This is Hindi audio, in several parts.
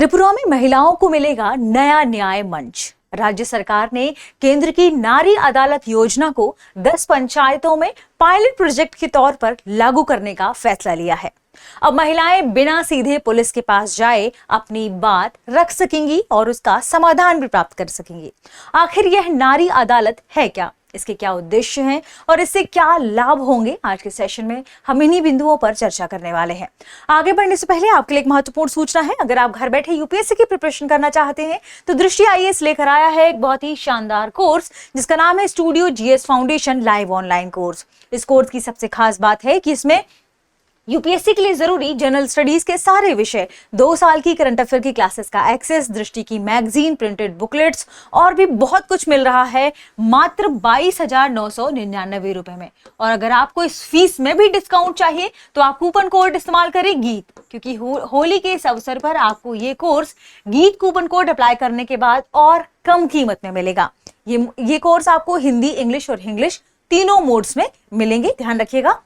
त्रिपुरा में महिलाओं को मिलेगा नया न्याय मंच। राज्य सरकार ने केंद्र की नारी अदालत योजना को 10 पंचायतों में पायलट प्रोजेक्ट के तौर पर लागू करने का फैसला लिया है। अब महिलाएं बिना सीधे पुलिस के पास जाए अपनी बात रख सकेंगी और उसका समाधान भी प्राप्त कर सकेंगी। आखिर यह नारी अदालत है क्या, इसके क्या उद्देश्य हैं और इससे क्या लाभ होंगे, आज के सेशन में हम इन्हीं बिंदुओं पर चर्चा करने वाले हैं। आगे बढ़ने से पहले आपके लिए एक महत्वपूर्ण सूचना है। अगर आप घर बैठे यूपीएससी की प्रिपरेशन करना चाहते हैं तो दृष्टि आईएएस लेकर आया है एक बहुत ही शानदार कोर्स जिसका नाम है studio GS foundation live online course. इस कोर्स की सबसे खास बात है कि इसमें यूपीएससी के लिए जरूरी जनरल स्टडीज के सारे विषय, 2 साल की करंट अफेयर की क्लासेस का एक्सेस, दृष्टि की मैगजीन, प्रिंटेड बुकलेट्स और भी बहुत कुछ मिल रहा है मात्र 22,999 रुपए में। और अगर आपको इस फीस में भी डिस्काउंट चाहिए तो आप कूपन कोड इस्तेमाल करें गीत, क्योंकि होली के इस अवसर पर आपको ये कोर्स गीत कूपन कोड अप्लाई करने के बाद और कम कीमत में मिलेगा। ये कोर्स आपको हिंदी, इंग्लिश और इंग्लिश तीनों मोड्स में मिलेंगे। ध्यान रखिएगा,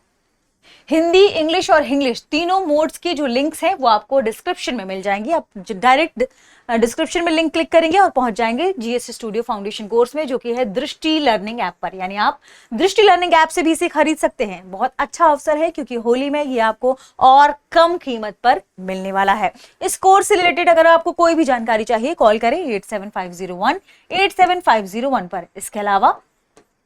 हिंदी, इंग्लिश और इंग्लिश तीनों मोड्स की जो लिंक्स हैं वो आपको डिस्क्रिप्शन में मिल जाएंगी। आप डायरेक्ट डिस्क्रिप्शन में लिंक क्लिक करेंगे और पहुंच जाएंगे जीएस स्टूडियो फाउंडेशन कोर्स में, जो कि है दृष्टि लर्निंग ऐप पर। यानी आप दृष्टि लर्निंग ऐप से भी इसे खरीद सकते हैं। बहुत अच्छा अवसर है क्योंकि होली में ये आपको और कम कीमत पर मिलने वाला है। इस कोर्स से रिलेटेड अगर आपको कोई भी जानकारी चाहिए कॉल करें 8750187501 पर। इसके अलावा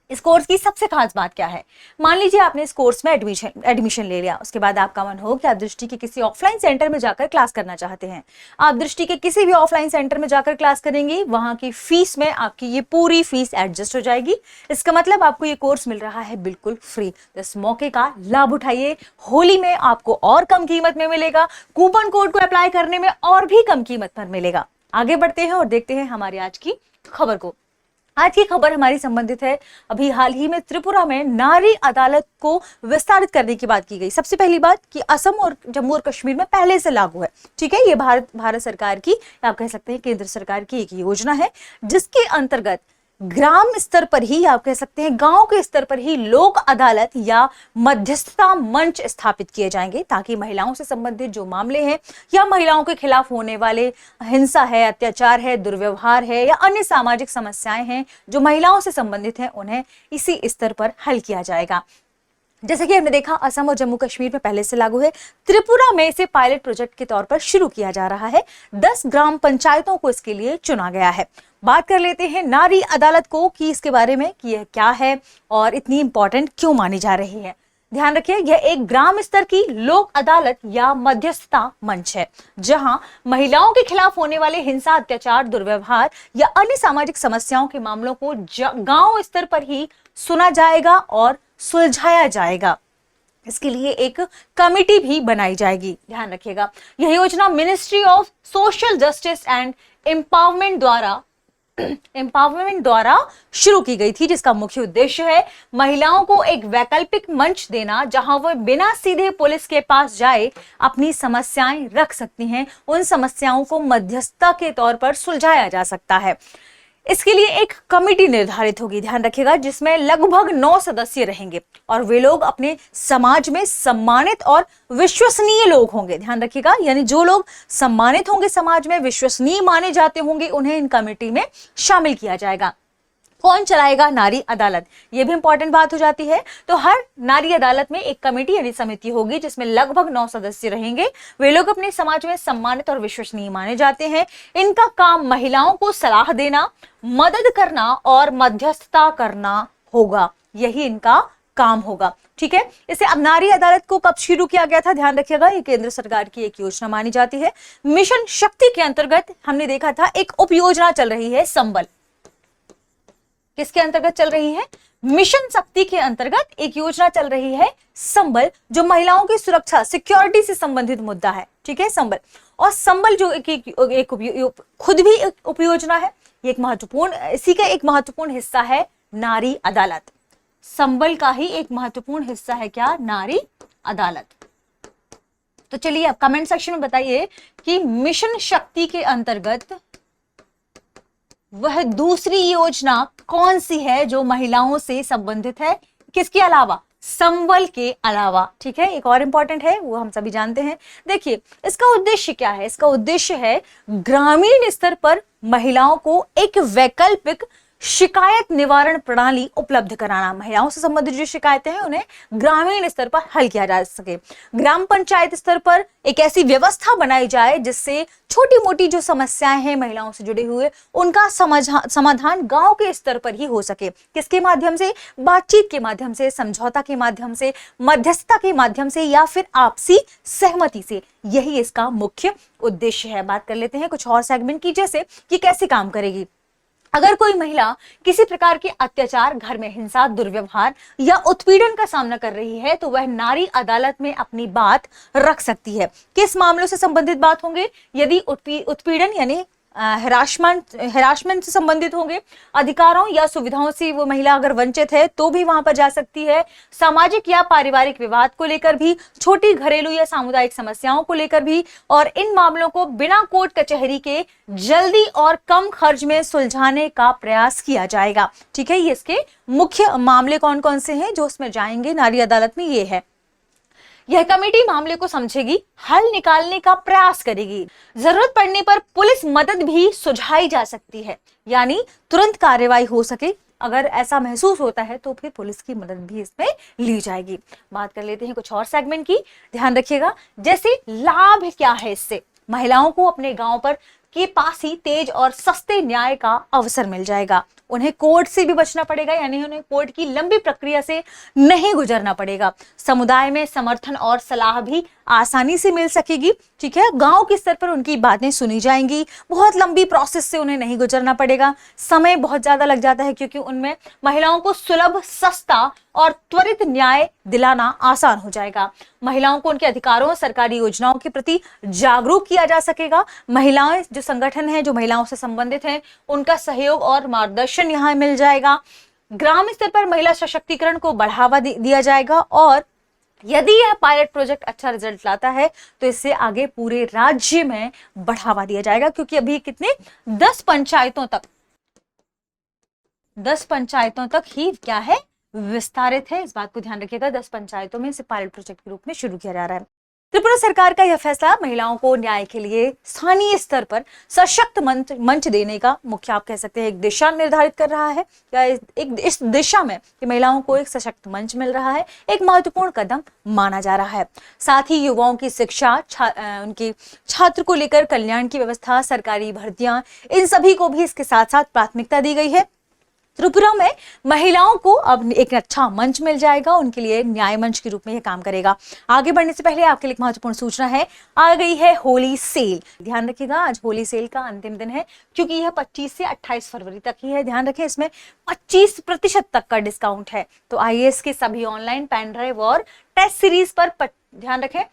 इस कोर्स की सबसे खास बात क्या है, मान लीजिए आपने इस कोर्स में एडमिशन ले लिया, उसके बाद आपका मन हो कि आप दृष्टि के किसी ऑफलाइन सेंटर में जाकर क्लास करना चाहते हैं। आप दृष्टि के किसी भी ऑफलाइन सेंटर में जाकर क्लास करेंगे, वहां की फीस में आपकी ये पूरी फीस एडजस्ट हो जाएगी। इसका मतलब आपको ये कोर्स मिल रहा है बिल्कुल फ्री। इस मौके का लाभ उठाइए। होली में आपको और कम कीमत में मिलेगा, कूपन कोड को अप्लाई करने में और भी कम कीमत पर मिलेगा। आगे बढ़ते हैं और देखते हैं हमारी आज की खबर को। आज की खबर हमारी संबंधित है अभी हाल ही में त्रिपुरा में नारी अदालत को विस्तारित करने की बात की गई। सबसे पहली बात कि असम और जम्मू और कश्मीर में पहले से लागू है, ठीक है। ये भारत सरकार की, आप कह सकते हैं केंद्र सरकार की एक योजना है जिसके अंतर्गत ग्राम स्तर पर ही, आप कह सकते हैं गांव के स्तर पर ही लोक अदालत या मध्यस्थता मंच स्थापित किए जाएंगे, ताकि महिलाओं से संबंधित जो मामले हैं या महिलाओं के खिलाफ होने वाले हिंसा है, अत्याचार है, दुर्व्यवहार है या अन्य सामाजिक समस्याएं हैं जो महिलाओं से संबंधित हैं, उन्हें इसी स्तर पर हल किया जाएगा। जैसे कि हमने देखा असम और जम्मू कश्मीर में पहले से लागू है, त्रिपुरा में इसे पायलट प्रोजेक्ट के तौर पर शुरू किया जा रहा है। 10 ग्राम पंचायतों को इसके लिए चुना गया है। बात कर लेते हैं नारी अदालत को कि इसके बारे में कि यह क्या है और इतनी इंपॉर्टेंट क्यों मानी जा रही है। ध्यान रखिए, यह एक ग्राम स्तर की लोक अदालत या मध्यस्थता मंच है जहां महिलाओं के खिलाफ होने वाले हिंसा, अत्याचार, दुर्व्यवहार या अन्य सामाजिक समस्याओं के मामलों को गांव स्तर पर ही सुना जाएगा और सुलझाया जाएगा। इसके लिए एक कमिटी भी बनाई जाएगी। ध्यान रखिएगा, यह योजना ministry of social justice and empowerment द्वारा शुरू की गई थी, जिसका मुख्य उद्देश्य है महिलाओं को एक वैकल्पिक मंच देना जहां वह बिना सीधे पुलिस के पास जाए अपनी समस्याएं रख सकती हैं। उन समस्याओं को मध्यस्थता के तौर पर सुलझाया जा सकता है। इसके लिए एक कमेटी निर्धारित होगी, ध्यान रखिएगा, जिसमें लगभग 9 सदस्य रहेंगे और वे लोग अपने समाज में सम्मानित और विश्वसनीय लोग होंगे। ध्यान रखिएगा, यानी जो लोग सम्मानित होंगे, समाज में विश्वसनीय माने जाते होंगे, उन्हें इन कमेटी में शामिल किया जाएगा। कौन चलाएगा नारी अदालत, ये भी इंपॉर्टेंट बात हो जाती है। तो हर नारी अदालत में एक कमेटी यानी समिति होगी जिसमें लगभग 9 सदस्य रहेंगे। वे लोग अपने समाज में सम्मानित और विश्वसनीय माने जाते हैं। इनका काम महिलाओं को सलाह देना, मदद करना और मध्यस्थता करना होगा, यही इनका काम होगा, ठीक है। इसे अब नारी अदालत को कब शुरू किया गया था, ध्यान रखिएगा, ये केंद्र सरकार की एक योजना मानी जाती है। मिशन शक्ति के अंतर्गत हमने देखा था एक उप योजना चल रही है संबल। किसके अंतर्गत चल रही है? मिशन शक्ति के अंतर्गत एक योजना चल रही है संबल, जो महिलाओं की सुरक्षा, सिक्योरिटी से संबंधित मुद्दा है, ठीक है, संबल। और संबल जो खुद भी एक उपयोजना है, ये एक महत्वपूर्ण, इसी का एक महत्वपूर्ण हिस्सा है नारी अदालत। संबल का ही एक महत्वपूर्ण हिस्सा है क्या? नारी अदालत। तो चलिए अब कमेंट सेक्शन में बताइए कि मिशन शक्ति के अंतर्गत वह दूसरी योजना कौन सी है जो महिलाओं से संबंधित है, किसके अलावा? संबल के अलावा। ठीक है, एक और इंपॉर्टेंट है, वो हम सभी जानते हैं। देखिए, इसका उद्देश्य क्या है? इसका उद्देश्य है ग्रामीण स्तर पर महिलाओं को एक वैकल्पिक शिकायत निवारण प्रणाली उपलब्ध कराना। महिलाओं से संबंधित जो शिकायतें हैं उन्हें ग्रामीण स्तर पर हल किया जा सके। ग्राम पंचायत स्तर पर एक ऐसी व्यवस्था बनाई जाए जिससे छोटी मोटी जो समस्याएं हैं महिलाओं से जुड़े हुए, उनका समाधान गांव के स्तर पर ही हो सके। किसके माध्यम से? बातचीत के माध्यम से, समझौता के माध्यम से, मध्यस्थता के माध्यम से, या फिर आपसी सहमति से। यही इसका मुख्य उद्देश्य है। बात कर लेते हैं कुछ और सेगमेंट की, जैसे कि कैसे काम करेगी। अगर कोई महिला किसी प्रकार के अत्याचार, घर में हिंसा, दुर्व्यवहार या उत्पीड़न का सामना कर रही है तो वह नारी अदालत में अपनी बात रख सकती है। किस मामलों से संबंधित बात होंगे? यदि उत्पीड़न यानी हैरासमेंट से संबंधित होंगे, अधिकारों या सुविधाओं से वो महिला अगर वंचित है तो भी वहां पर जा सकती है। सामाजिक या पारिवारिक विवाद को लेकर भी, छोटी घरेलू या सामुदायिक समस्याओं को लेकर भी, और इन मामलों को बिना कोर्ट कचहरी के जल्दी और कम खर्च में सुलझाने का प्रयास किया जाएगा। ठीक है, ये इसके मुख्य मामले कौन कौन से हैं जो उसमें जाएंगे नारी अदालत में, ये है। यह कमेटी मामले को समझेगी, हल निकालने का प्रयास करेगी। जरूरत पड़ने पर पुलिस मदद भी सुझाई जा सकती है, यानी तुरंत कार्रवाई हो सके। अगर ऐसा महसूस होता है तो फिर पुलिस की मदद भी इसमें ली जाएगी। बात कर लेते हैं कुछ और सेगमेंट की, ध्यान रखिएगा। जैसे लाभ क्या है इससे? महिलाओं को अपने गांव पर के पास ही तेज और सस्ते न्याय का अवसर मिल जाएगा। उन्हें कोर्ट से भी बचना पड़ेगा, यानी उन्हें कोर्ट की लंबी प्रक्रिया से नहीं गुजरना पड़ेगा। समुदाय में समर्थन और सलाह भी आसानी से मिल सकेगी। ठीक है, गांव के स्तर पर उनकी बातें सुनी जाएंगी, बहुत लंबी प्रोसेस से उन्हें नहीं गुजरना पड़ेगा। समय बहुत ज्यादा लग जाता है क्योंकि उनमें महिलाओं को सुलभ, सस्ता और त्वरित न्याय दिलाना आसान हो जाएगा। महिलाओं को उनके अधिकारों, सरकारी योजनाओं के प्रति जागरूक किया जा सकेगा। महिलाएं जो संगठन है जो महिलाओं से संबंधित हैं, उनका सहयोग और मार्गदर्शन यहाँ मिल जाएगा। ग्राम स्तर पर महिला सशक्तिकरण को बढ़ावा दिया जाएगा, और यदि यह पायलट प्रोजेक्ट अच्छा रिजल्ट लाता है तो इससे आगे पूरे राज्य में बढ़ावा दिया जाएगा। क्योंकि अभी कितने 10 पंचायतों तक ही क्या है, विस्तारित है। इस बात को ध्यान रखिएगा, 10 पंचायतों में इसे पायलट प्रोजेक्ट के रूप में शुरू किया जा रहा है। त्रिपुरा सरकार का यह फैसला महिलाओं को न्याय के लिए स्थानीय स्तर पर सशक्त मंच देने का मुख्य, आप कह सकते हैं, एक दिशा निर्धारित कर रहा है, या एक इस दिशा में कि महिलाओं को एक सशक्त मंच मिल रहा है, एक महत्वपूर्ण कदम माना जा रहा है। साथ ही युवाओं की शिक्षा, उनकी छात्र को लेकर कल्याण की व्यवस्था, सरकारी भर्तियां, इन सभी को भी इसके साथ साथ प्राथमिकता दी गई है। त्रिपुरा में महिलाओं को अब एक अच्छा मंच मिल जाएगा, उनके लिए न्याय मंच के रूप में यह काम करेगा। आगे बढ़ने से पहले आपके लिए एक महत्वपूर्ण सूचना है, आ गई है होली सेल। ध्यान रखिएगा, आज होली सेल का अंतिम दिन है, क्योंकि यह 25 से 28 फरवरी तक ही है। ध्यान रखें, इसमें 25% तक का डिस्काउंट है। तो आईएएस के सभी ऑनलाइन पेन ड्राइव और टेस्ट सीरीज पर ध्यान रखें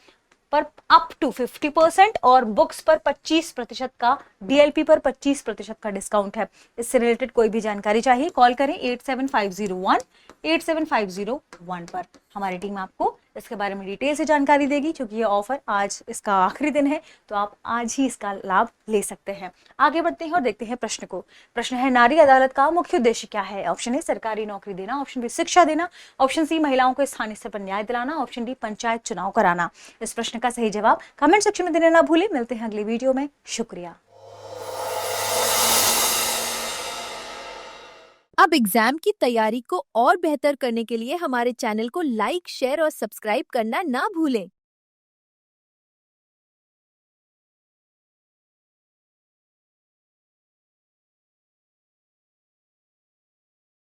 पर अप टू 50% और बुक्स पर 25% का, डीएलपी पर 25% का डिस्काउंट है। इससे रिलेटेड कोई भी जानकारी चाहिए, कॉल करें 8750 पर। हमारी टीम आपको इसके बारे में डिटेल से जानकारी देगी। क्योंकि ये ऑफर आज इसका आखिरी दिन है तो आप आज ही इसका लाभ ले सकते हैं। आगे बढ़ते हैं और देखते हैं प्रश्न को। प्रश्न है, नारी अदालत का मुख्य उद्देश्य क्या है? ऑप्शन ए सरकारी नौकरी देना, ऑप्शन बी शिक्षा देना, ऑप्शन सी महिलाओं को स्थानीय स्तर पर न्याय दिलाना, ऑप्शन डी पंचायत चुनाव कराना। इस प्रश्न का सही जवाब कमेंट सेक्शन में देना ना भूलें। मिलते हैं अगली वीडियो में, शुक्रिया। अब एग्जाम की तैयारी को और बेहतर करने के लिए हमारे चैनल को लाइक, शेयर और सब्सक्राइब करना ना भूलें।